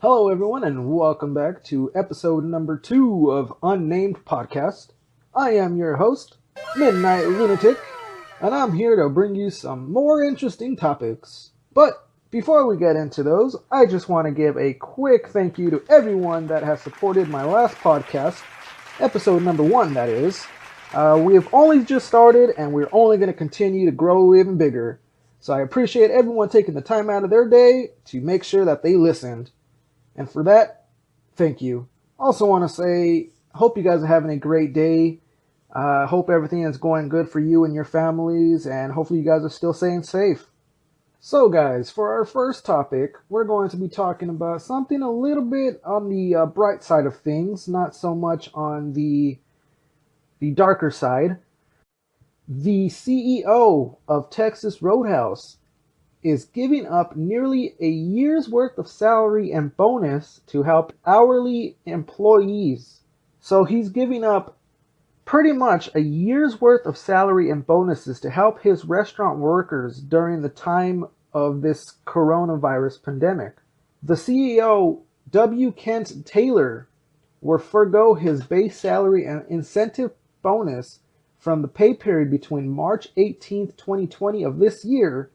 Hello, everyone, and welcome back to episode number 2 of Unnamed Podcast. I am your host, Midnight Lunatic, and I'm here to bring you some more interesting topics. But before we get into those, I just want to give a quick thank you to everyone that has supported my last podcast, episode number 1, that is. We have only just started, and we're only going to continue to grow even bigger. So I appreciate everyone taking the time out of their day to make sure that they listened. And for that, thank you. Also want to say, hope you guys are having a great day. Hope everything is going good for you and your families, and hopefully you guys are still staying safe. So guys, for our first topic, we're going to be talking about something a little bit on the bright side of things, not so much on the darker side. The CEO of Texas Roadhouse is giving up nearly a year's worth of salary and bonus to help hourly employees. So he's giving up pretty much a year's worth of salary and bonuses to help his restaurant workers during the time of this coronavirus pandemic. The CEO, W. Kent Taylor, will forego his base salary and incentive bonus from the pay period between March 18th, 2020 of this year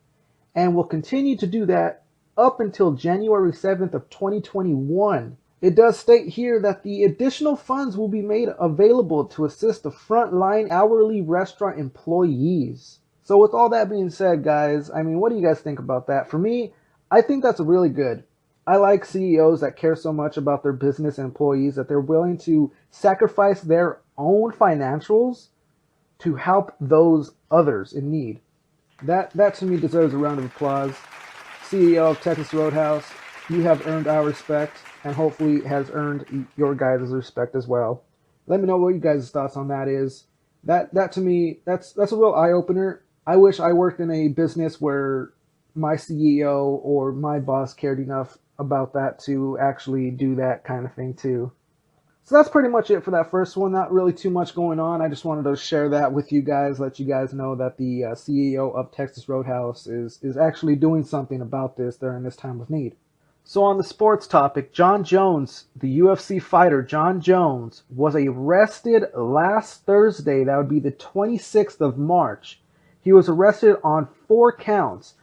and will continue to do that up until January 7th of 2021. It does state here that the additional funds will be made available to assist the frontline hourly restaurant employees. So with all that being said, guys, what do you guys think about that? For me, I think that's really good. I like CEOs that care so much about their business and employees that they're willing to sacrifice their own financials to help those others in need. That to me deserves a round of applause. CEO of Texas Roadhouse, you have earned our respect, and hopefully has earned your guys' respect as well. Let me know what you guys' thoughts on that is. That to me, that's a real eye-opener. I wish I worked in a business where my CEO or my boss cared enough about that to actually do that kind of thing too. So that's pretty much it for that first one. Not really too much going on. I just wanted to share that with you guys, let you guys know that the CEO of Texas Roadhouse is actually doing something about this during this time of need. So on the sports topic, Jon Jones, the UFC fighter Jon Jones, was arrested last Thursday. That would be the 26th of March. He was arrested on 4 counts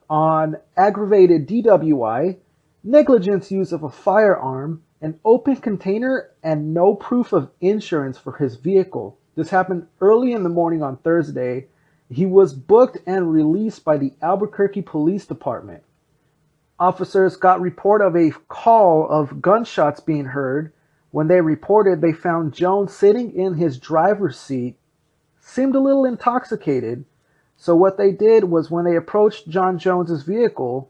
on aggravated DWI, negligence use of a firearm, an open container, and no proof of insurance for his vehicle. This happened early in the morning on Thursday. He was booked and released by the Albuquerque Police Department. Officers got report of a call of gunshots being heard. When they reported, they found Jones sitting in his driver's seat, seemed a little intoxicated. So what they did was when they approached Jon Jones's vehicle,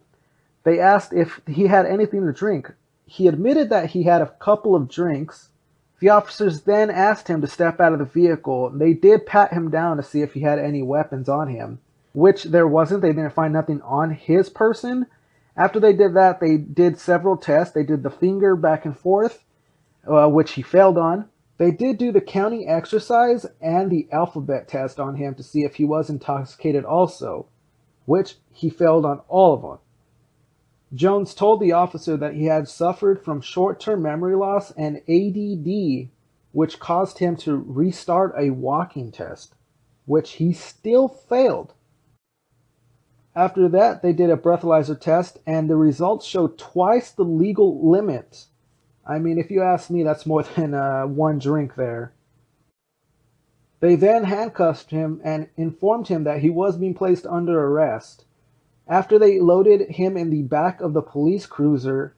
they asked if he had anything to drink. He admitted that he had a couple of drinks. The officers then asked him to step out of the vehicle. They did pat him down to see if he had any weapons on him, which there wasn't. They didn't find nothing on his person. After they did that, they did several tests. They did the finger back and forth, which he failed on. They did do the counting exercise and the alphabet test on him to see if he was intoxicated also, which he failed on all of them. Jones told the officer that he had suffered from short-term memory loss and ADD, which caused him to restart a walking test, which he still failed. After that, they did a breathalyzer test, and the results showed twice the legal limit. If you ask me, that's more than one drink there. They then handcuffed him and informed him that he was being placed under arrest. After they loaded him in the back of the police cruiser,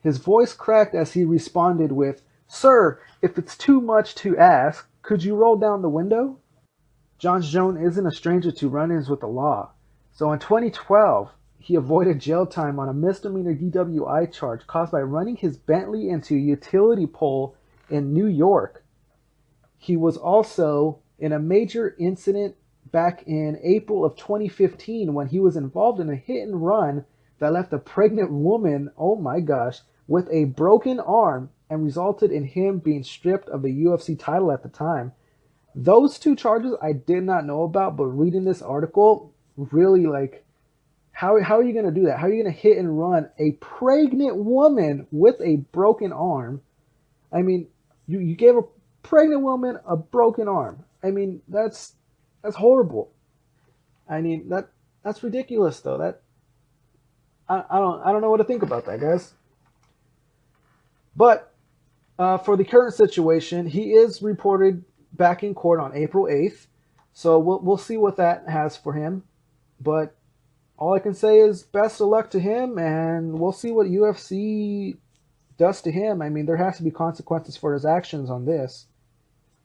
his voice cracked as he responded with, "Sir, if it's too much to ask, could you roll down the window?" Jon Jones isn't a stranger to run-ins with the law. So in 2012, he avoided jail time on a misdemeanor DWI charge caused by running his Bentley into a utility pole in New York. He was also in a major incident back in April of 2015 when he was involved in a hit and run that left a pregnant woman, oh my gosh, with a broken arm and resulted in him being stripped of the UFC title at the time. Those 2 charges I did not know about, but reading this article really How are you going to do that? How are you going to hit and run a pregnant woman with a broken arm? I mean, you gave a pregnant woman a broken arm. I mean, that's horrible. I mean, that's ridiculous though. That I don't know what to think about that, guys. But for the current situation, he is reported back in court on April 8th. So we'll see what that has for him. But all I can say is best of luck to him, and we'll see what UFC does to him. I mean, there has to be consequences for his actions on this.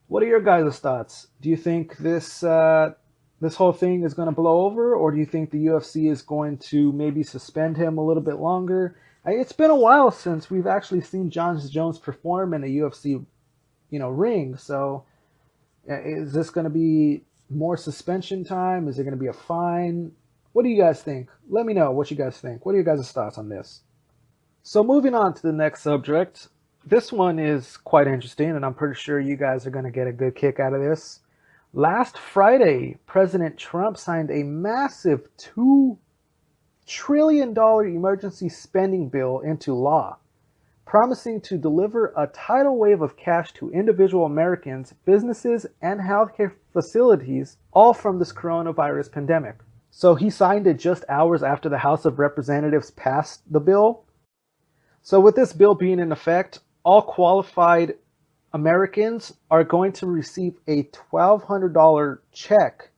What are your guys' thoughts? Do you think this whole thing is going to blow over, or do you think the UFC is going to maybe suspend him a little bit longer? It's been a while since we've actually seen Jon Jones perform in a UFC, ring. So, is this going to be more suspension time? Is it going to be a fine? What do you guys think? Let me know what you guys think. What are your guys' thoughts on this? So, moving on to the next subject. This one is quite interesting, and I'm pretty sure you guys are going to get a good kick out of this. Last Friday, President Trump signed a massive $2 trillion emergency spending bill into law, promising to deliver a tidal wave of cash to individual Americans, businesses, and healthcare facilities, all from this coronavirus pandemic. So he signed it just hours after the House of Representatives passed the bill. So with this bill being in effect, all qualified Americans are going to receive a $1,200 check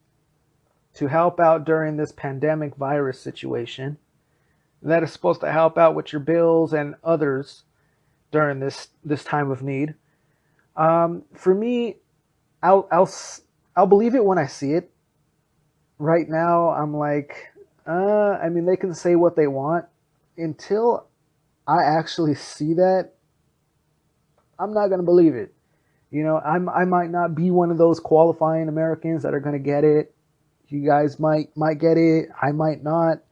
to help out during this pandemic virus situation. That is supposed to help out with your bills and others during this time of need. For me, I'll believe it when I see it. Right now, I'm like, I mean, they can say what they want. Until I actually see that, I'm not going to believe it. I might not be one of those qualifying Americans that are going to get it. You guys might get it. I might not.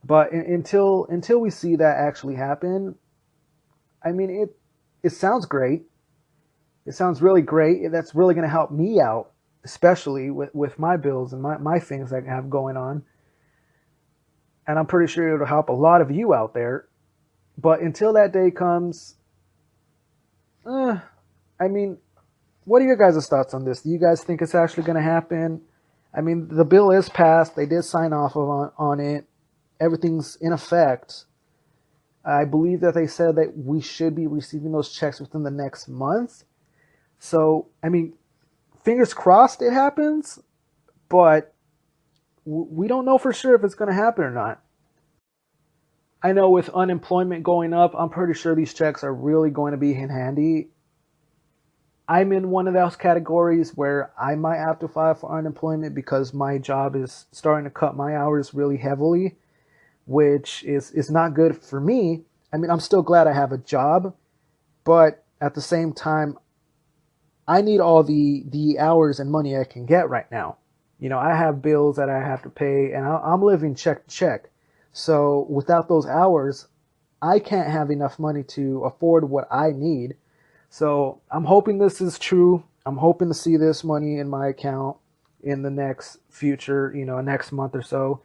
But until we see that actually happen, I mean, it sounds great. It sounds really great. That's really going to help me out, especially with my bills and my things that I have going on. And I'm pretty sure it'll help a lot of you out there. But until that day comes, I mean, what are your guys' thoughts on this? Do you guys think it's actually going to happen? I mean, the bill is passed. They did sign off on it. Everything's in effect. I believe that they said that we should be receiving those checks within the next month. So, I mean, fingers crossed it happens, but we don't know for sure if it's going to happen or not. I know with unemployment going up, I'm pretty sure these checks are really going to be in handy. I'm in one of those categories where I might have to file for unemployment because my job is starting to cut my hours really heavily, which is not good for me. I mean, I'm still glad I have a job, but at the same time, I need all the hours and money I can get right now. I have bills that I have to pay, and I'm living check to check. So without those hours, I can't have enough money to afford what I need. So I'm hoping this is true. I'm hoping to see this money in my account in the next future, next month or so.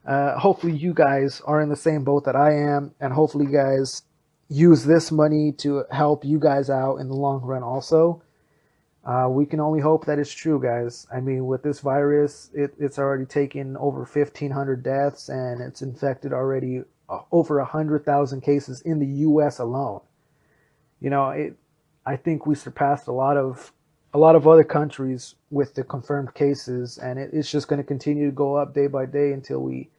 Hopefully you guys are in the same boat that I am, and hopefully you guys use this money to help you guys out in the long run also. We can only hope that it's true, guys. I mean, with this virus, it's already taken over 1,500 deaths, and it's infected already over 100,000 cases in the U.S. alone. I think we surpassed a lot of other countries with the confirmed cases, and it's just going to continue to go up day by day until we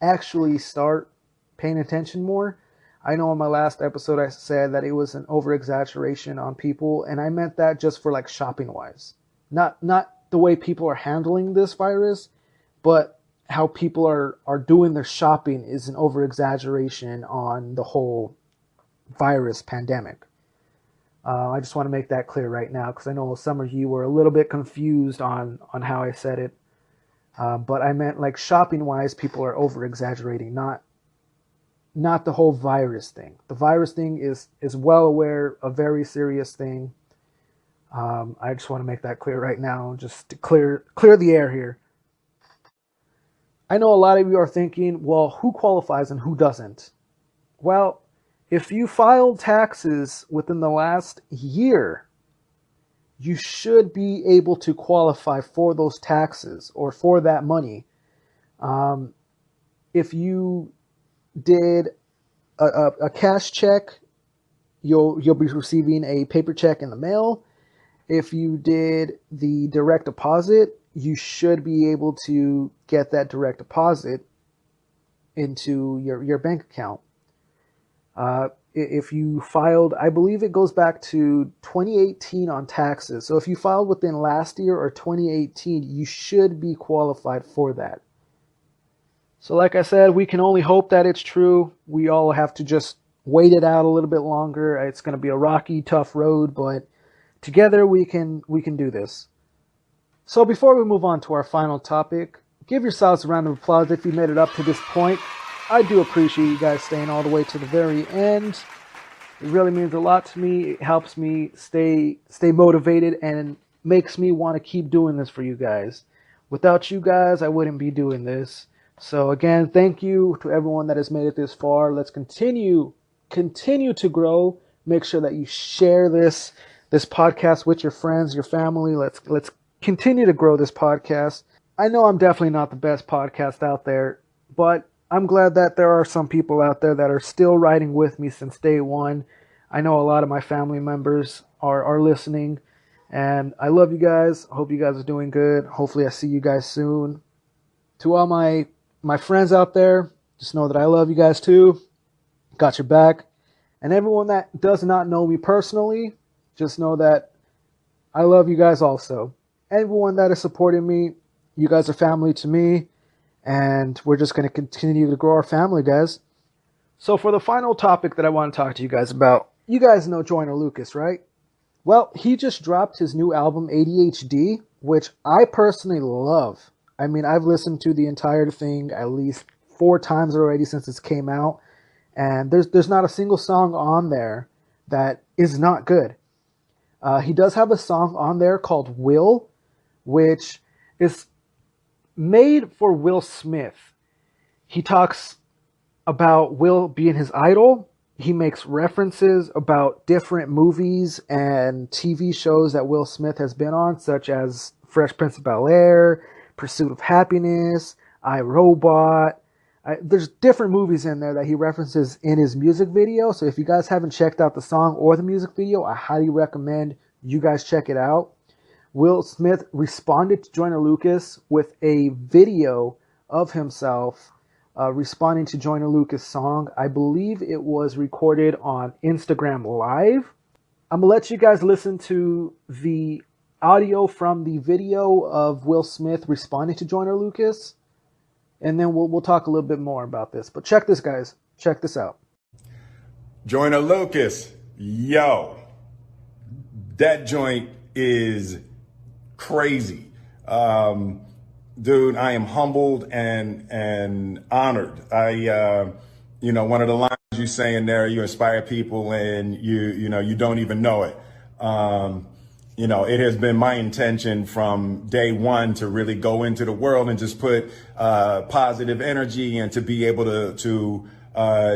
actually start paying attention more. I know in my last episode I said that it was an over-exaggeration on people, and I meant that just for like shopping-wise. Not the way people are handling this virus, but how people are doing their shopping is an over-exaggeration on the whole virus pandemic. I just want to make that clear right now because I know some of you were a little bit confused on how I said it. But I meant like shopping-wise, people are over-exaggerating, not the whole virus thing. The virus thing is well aware, a very serious thing. I just want to make that clear right now, just to clear the air here. I know a lot of you are thinking, well, who qualifies and who doesn't? Well, if you filed taxes within the last year, you should be able to qualify for those taxes or for that money. If you did a cash check, you'll be receiving a paper check in the mail. If you did the direct deposit, you should be able to get that direct deposit into your bank account. If you filed, I believe it goes back to 2018 on taxes. So if you filed within last year or 2018, you should be qualified for that. So like I said, we can only hope that it's true. We all have to just wait it out a little bit longer. It's going to be a rocky, tough road, but together we can do this. So before we move on to our final topic, give yourselves a round of applause if you made it up to this point. I do appreciate you guys staying all the way to the very end. It really means a lot to me. It helps me stay motivated and makes me want to keep doing this for you guys. Without you guys, I wouldn't be doing this. So again, thank you to everyone that has made it this far. Let's continue to grow. Make sure that you share this podcast with your friends, your family. Let's continue to grow this podcast. I know I'm definitely not the best podcast out there, but I'm glad that there are some people out there that are still riding with me since day one. I know a lot of my family members are listening, and I love you guys. I hope you guys are doing good. Hopefully I see you guys soon. To all my friends out there, just know that I love you guys too. Got your back. And everyone that does not know me personally, just know that I love you guys also. Everyone that is supporting me, you guys are family to me. And we're just going to continue to grow our family, guys. So for the final topic that I want to talk to you guys about, you guys know Joyner Lucas, right? Well, he just dropped his new album, ADHD, which I personally love. I mean, I've listened to the entire thing at least 4 times already since it came out. And there's not a single song on there that is not good. He does have a song on there called Will, which is made for Will Smith. He talks about Will being his idol. He makes references about different movies and TV shows that Will Smith has been on, such as Fresh Prince of Bel-Air, Pursuit of Happiness, I, Robot. There's different movies in there that he references in his music video. So if you guys haven't checked out the song or the music video, I highly recommend you guys check it out. Will Smith responded to Joyner Lucas with a video of himself responding to Joyner Lucas' song. I believe it was recorded on Instagram Live. I'm going to let you guys listen to the audio from the video of Will Smith responding to Joyner Lucas, and then we'll talk a little bit more about this. But check this, guys. Check this out. Joyner Lucas, yo, that joint is crazy. Dude, I am humbled and honored. One of the lines you say in there, you inspire people and you don't even know it. It has been my intention from day one to really go into the world and just put positive energy and to be able to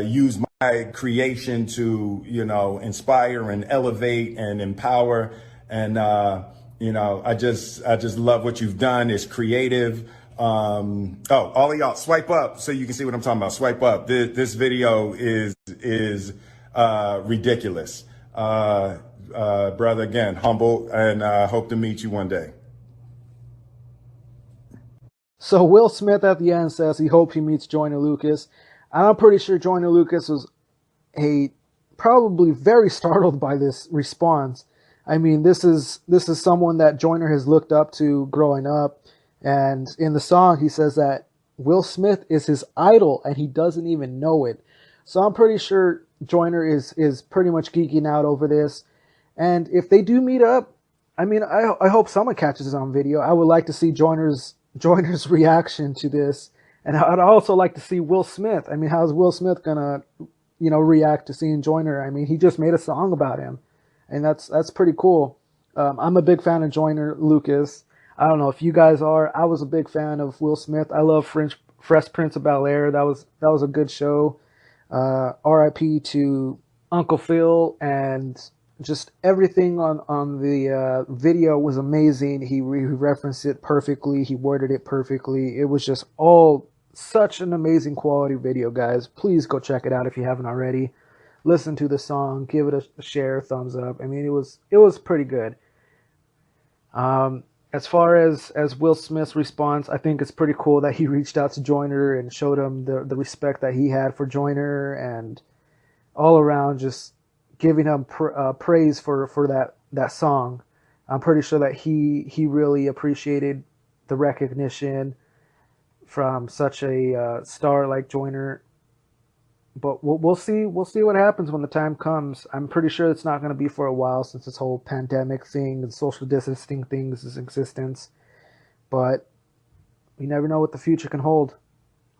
use my creation to, inspire and elevate and empower. And, I just love what you've done. It's creative. All of y'all swipe up so you can see what I'm talking about. Swipe up. This video is ridiculous. Brother, again, humble, and hope to meet you one day. So Will Smith at the end says he hopes he meets Joyner Lucas. And I'm pretty sure Joyner Lucas was probably very startled by this response. I mean, this is someone that Joyner has looked up to growing up. And in the song, he says that Will Smith is his idol and he doesn't even know it. So I'm pretty sure Joyner is pretty much geeking out over this. And if they do meet up, I mean, I hope someone catches it on video. I would like to see Joyner's reaction to this. And I'd also like to see Will Smith. I mean, how's Will Smith gonna, react to seeing Joyner? I mean, he just made a song about him. And that's pretty cool. I'm a big fan of Joyner Lucas. I don't know if you guys are. I was a big fan of Will Smith. I love Fresh Prince of Bel-Air. That was a good show. R.I.P. to Uncle Phil, and just everything on the video was amazing. He referenced it perfectly. He worded it perfectly. It was just all such an amazing quality video, guys. Please go check it out if you haven't already. Listen to the song, give it a share, thumbs up. I mean, it was pretty good. As far as Will Smith's response, I think it's pretty cool that he reached out to Joyner and showed him the respect that he had for Joyner, and all around just giving him praise for that song. I'm pretty sure that he really appreciated the recognition from such a star like Joyner. But we'll see what happens when the time comes. I'm pretty sure it's not going to be for a while, since this whole pandemic thing and social distancing things is in existence. But you never know what the future can hold.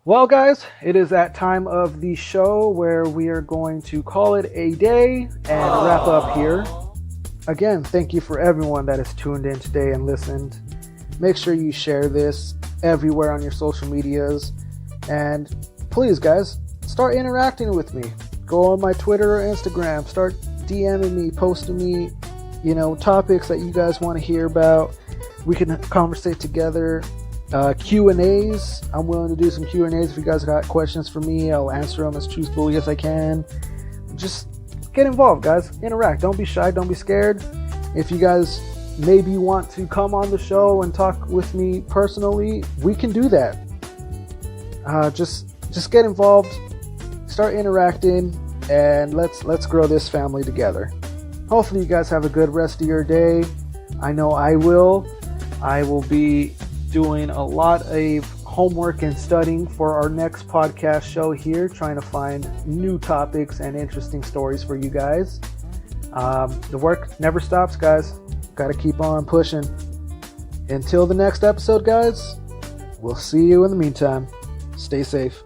Well, guys, it is that time of the show where we are going to call it a day and wrap up here. Again, thank you for everyone that has tuned in today and listened. Make sure you share this everywhere on your social medias. And please, guys, start interacting with me. Go on my Twitter or Instagram. Start DMing me, posting me, topics that you guys want to hear about. We can conversate together. Q&As. I'm willing to do some Q&As. If you guys got questions for me, I'll answer them as truthfully as I can. Just get involved, guys. Interact. Don't be shy. Don't be scared. If you guys maybe want to come on the show and talk with me personally, we can do that. Just get involved. Start interacting, and let's grow this family together. Hopefully you guys have a good rest of your day. I know I will. I will be doing a lot of homework and studying for our next podcast show here, trying to find new topics and interesting stories for you guys. The work never stops, guys. Got to keep on pushing. Until the next episode, guys, we'll see you in the meantime. Stay safe.